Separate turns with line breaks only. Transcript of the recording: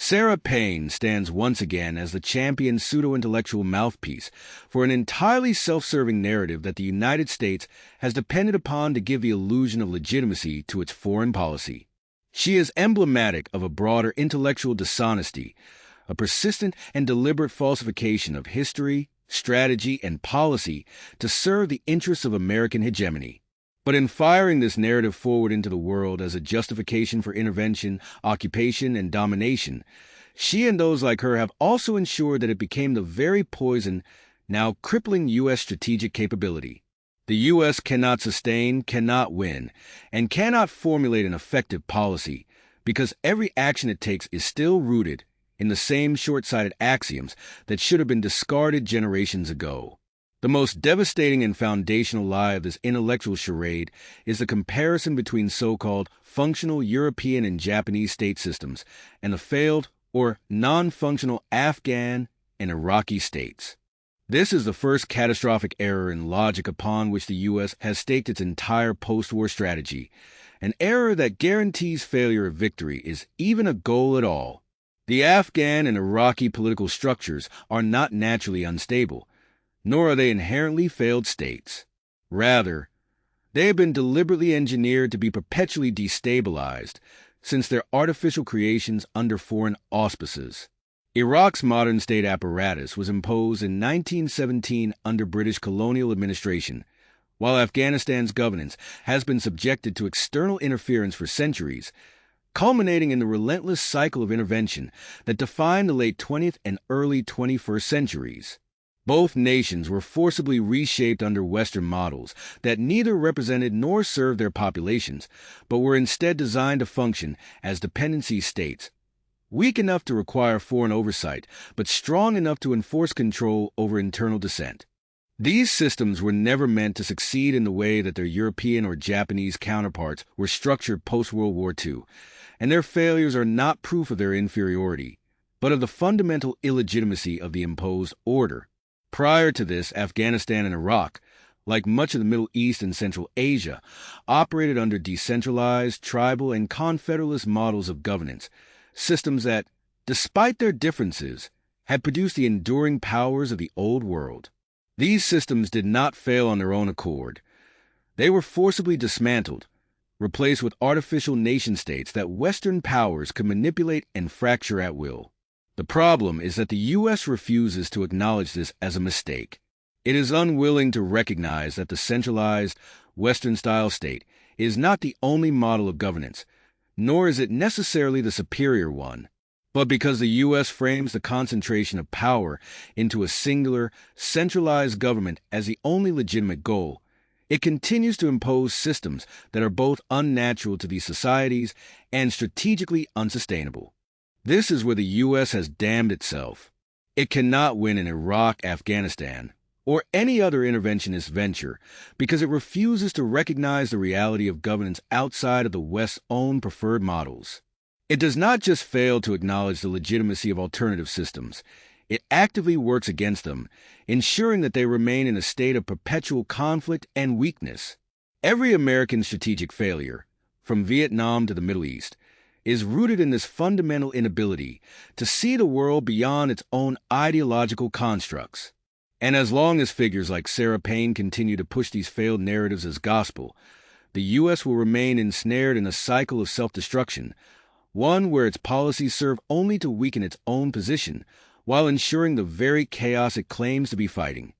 Sarah Paine stands once again as the champion pseudo-intellectual mouthpiece for an entirely self-serving narrative that the United States has depended upon to give the illusion of legitimacy to its foreign policy. She is emblematic of a broader intellectual dishonesty, a persistent and deliberate falsification of history, strategy, and policy to serve the interests of American hegemony. But in firing this narrative forward into the world as a justification for intervention, occupation, and domination, she and those like her have also ensured that it became the very poison now crippling U.S. strategic capability. The U.S. cannot sustain, cannot win, and cannot formulate an effective policy because every action it takes is still rooted in the same short-sighted axioms that should have been discarded generations ago. The most devastating and foundational lie of this intellectual charade is the comparison between so-called functional European and Japanese state systems and the failed or non-functional Afghan and Iraqi states. This is the first catastrophic error in logic upon which the U.S. has staked its entire post-war strategy, an error that guarantees failure if victory is even a goal at all. The Afghan and Iraqi political structures are not naturally unstable, nor are they inherently failed states. Rather, they have been deliberately engineered to be perpetually destabilized since their artificial creations under foreign auspices. Iraq's modern state apparatus was imposed in 1917 under British colonial administration, while Afghanistan's governance has been subjected to external interference for centuries, culminating in the relentless cycle of intervention that defined the late 20th and early 21st centuries. Both nations were forcibly reshaped under Western models that neither represented nor served their populations, but were instead designed to function as dependency states, weak enough to require foreign oversight, but strong enough to enforce control over internal dissent. These systems were never meant to succeed in the way that their European or Japanese counterparts were structured post-World War II, and their failures are not proof of their inferiority, but of the fundamental illegitimacy of the imposed order. Prior to this, Afghanistan and Iraq, like much of the Middle East and Central Asia, operated under decentralized, tribal, and confederalist models of governance, systems that, despite their differences, had produced the enduring powers of the Old World. These systems did not fail on their own accord. They were forcibly dismantled, replaced with artificial nation-states that Western powers could manipulate and fracture at will. The problem is that the U.S. refuses to acknowledge this as a mistake. It is unwilling to recognize that the centralized, Western-style state is not the only model of governance, nor is it necessarily the superior one. But because the U.S. frames the concentration of power into a singular, centralized government as the only legitimate goal, it continues to impose systems that are both unnatural to these societies and strategically unsustainable. This is where the U.S. has damned itself. It cannot win in Iraq, Afghanistan, or any other interventionist venture because it refuses to recognize the reality of governance outside of the West's own preferred models. It does not just fail to acknowledge the legitimacy of alternative systems, it actively works against them, ensuring that they remain in a state of perpetual conflict and weakness. Every American strategic failure, from Vietnam to the Middle East, is rooted in this fundamental inability to see the world beyond its own ideological constructs. And as long as figures like Sarah Paine continue to push these failed narratives as gospel, the U.S. will remain ensnared in a cycle of self-destruction, one where its policies serve only to weaken its own position while ensuring the very chaos it claims to be fighting.